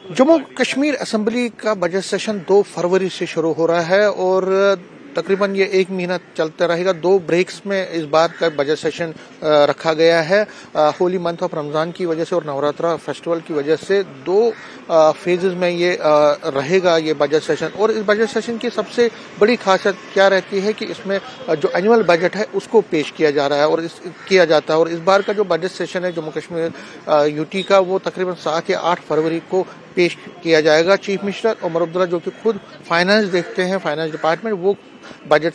Jammu Kashmir assembly का budget session 2 फरवरी से शुरू हो रहा है और तकरीबन ये 1 महीना चलता रहेगा। 2 ब्रेक्स में इस बार का बजट सेशन रखा गया है। होली मंथ ऑफ रमज़ान की वजह से और नवरात्रा फेस्टिवल की वजह से 2 फेजेस में ये रहेगा ये बजट सेशन। और इस बजट सेशन की सबसे बड़ी खासियत क्या रहती है कि इसमें जो एनुअल बजट है उसको पेश किया जा रहा है और किया जाता है। और इस बार का जो बजट सेशन है जम्मू कश्मीर यूटी का, वो तकरीबन 7 या 8 फरवरी को पेश किया जाएगा। चीफ मिनिस्टर उमर अब्दुल्ला जो कि खुद फाइनेंस देखते हैं, फाइनेंस डिपार्टमेंट, वो बजट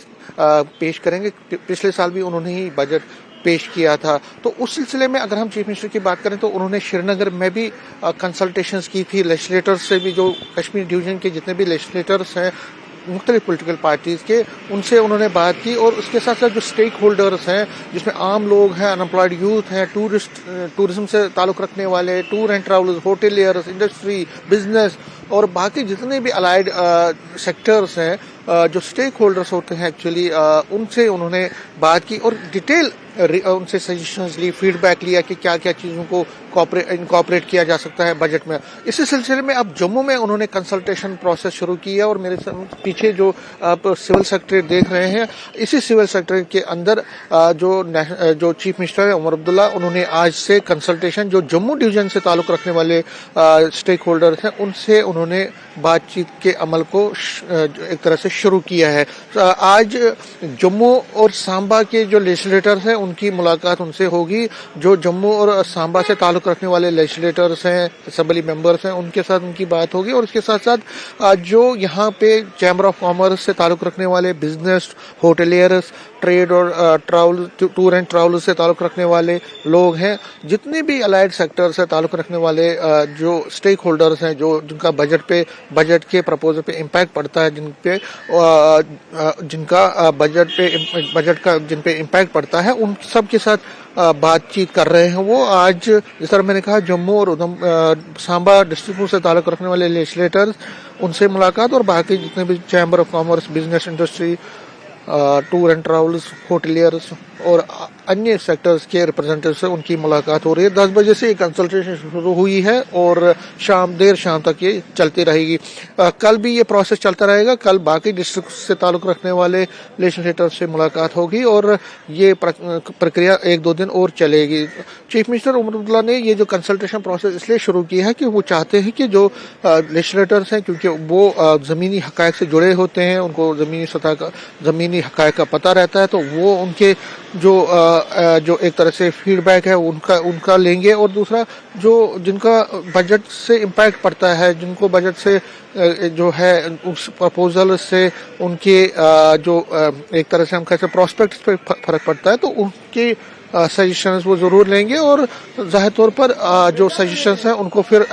पेश करेंगे। पिछले साल भी उन्होंने ही बजट पेश किया था। तो उस सिलसिले में अगर हम चीफ मिनिस्टर की बात करें तो उन्होंने श्रीनगर में भी कंसल्टेशंस की थी लेजिस्लेटर्स से भी। जो कश्मीर डिवीजन के जितने भी लेजिस्लेटर्स हैं मुख्तलिफ पॉलिटिकल पार्टीज़ के, उनसे उन्होंने बात की। और उसके साथ साथ जो स्टेक होल्डर्स हैं जिसमें आम लोग हैं, अनएम्प्लॉयड यूथ हैं, टूरिज्म से ताल्लुक़ रखने वाले, tour and travellers, hoteliers, industry, business और बाकी जितने भी अलाइड सेक्टर्स हैं, जो स्टेक होल्डर्स होते हैं एक्चुअली, उनसे उन्होंने बात की और डिटेल उनसे सजेशंस ली, फीडबैक लिया कि क्या क्या चीज़ों को इनकॉर्पोरेट किया जा सकता है बजट में। इसी सिलसिले में अब जम्मू में उन्होंने कंसल्टेशन प्रोसेस शुरू किया। और मेरे पीछे जो आप सिविल सेक्रेटरी देख रहे हैं, इसी सिविल सेक्रेटरी के अंदर जो चीफ मिनिस्टर है उमर अब्दुल्ला, उन्होंने आज से कंसल्टेशन जो जम्मू डिवीजन से ताल्लुक़ रखने वाले स्टेक होल्डर्स हैं उनसे उन्होंने बातचीत के अमल को एक तरह से शुरू किया है। आज जम्मू और सांबा के जो लेजिस्लेटर्स हैं उनकी मुलाकात उनसे होगी। जो जम्मू और सांबा से ताल्लुक़ रखने वाले लेजिस्लेटर्स हैं, असेंबली मेंबर्स हैं, उनके साथ उनकी बात होगी। और इसके साथ साथ जो यहाँ पे चैम्बर ऑफ कॉमर्स से ताल्लुक़ रखने वाले बिजनेस, होटलियर्स, ट्रेड और टूर एंड ट्रैवल से ताल्लुक़ रखने वाले लोग हैं, जितने भी अलाइड सेक्टर से ताल्लुक़ रखने वाले जो स्टेक होल्डर्स हैं, जो जिनका बजट के प्रपोजल पे इम्पैक्ट पड़ता है, जिनका बजट का जिन पे इम्पैक्ट पड़ता है, उन सब के साथ बातचीत कर रहे हैं। वो आज जिस तरह मैंने कहा जम्मू और सांबा डिस्ट्रिक्ट से ताल्लुक़ रखने वाले लेजिस्लेटर्स, उनसे मुलाकात और बाकी जितने भी chamber of commerce, business, industry, tour and travels, hoteliers और अन्य सेक्टर्स के रिप्रेजेंटेटिव से उनकी मुलाकात हो रही है। 10 बजे से ये कंसल्टेशन शुरू हुई है और देर शाम तक ये चलती रहेगी। कल भी ये प्रोसेस चलता रहेगा। कल बाकी डिस्ट्रिक्ट से ताल्लुक़ रखने वाले लेजिस्लेटर्स से मुलाकात होगी और ये प्रक्रिया 1-2 दिन और चलेगी। चीफ मिनिस्टर उमर अब्दुल्ला ने ये जो कंसल्टेशन प्रोसेस इसलिए शुरू किया है कि वो चाहते हैं कि जो लेजिस्लेटर्स हैं, क्योंकि वो ज़मीनी हक़ाइक़ से जुड़े होते हैं, उनको ज़मीनी हक़ाइक़ का पता रहता है, तो वो उनके जो एक तरह से फीडबैक है उनका लेंगे। और दूसरा जिनका बजट से इम्पैक्ट पड़ता है, जिनको बजट से जो है उस प्रपोजल से उनके एक तरह से हम कहते हैं प्रोस्पेक्ट्स पे फर्क पड़ता है, तो उनके सजेशंस वो ज़रूर लेंगे। और ज़ाहिर तौर पर जो सजेशंस हैं उनको फिर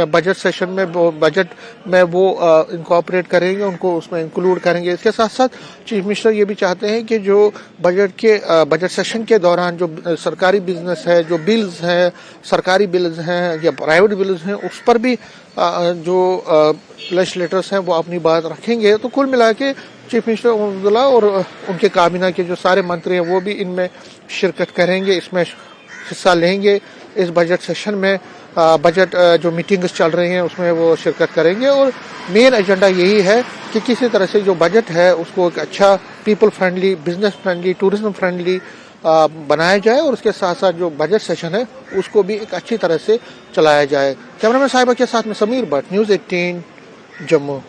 बजट सेशन में बजट में वो इनकॉर्पोरेट करेंगे, उनको उसमें इंक्लूड करेंगे। इसके साथ साथ चीफ मिनिस्टर ये भी चाहते हैं कि जो बजट सेशन के दौरान जो सरकारी बिजनेस है, जो बिल्स हैं, सरकारी बिल्स हैं या प्राइवेट बिल्स हैं, उस पर भी जो लेजिस्लेटर्स हैं वो अपनी बात रखेंगे। तो कुल मिला के चीफ मिनिस्टर उमर अब्दुल्ला और उनके काबीना के जो सारे मंत्री हैं वो भी इनमें शिरकत करेंगे, इसमें हिस्सा लेंगे। इस बजट सेशन में बजट जो मीटिंग्स चल रही हैं उसमें वो शिरकत करेंगे। और मेन एजेंडा यही है कि किसी तरह से जो बजट है उसको एक अच्छा people friendly, business friendly, tourism friendly बनाया जाए और उसके साथ साथ जो बजट सेशन है उसको भी एक अच्छी तरह से चलाया जाए। कैमरामैन साहिबा के साथ में समीर भट्ट, न्यूज़ 18 जम्मू।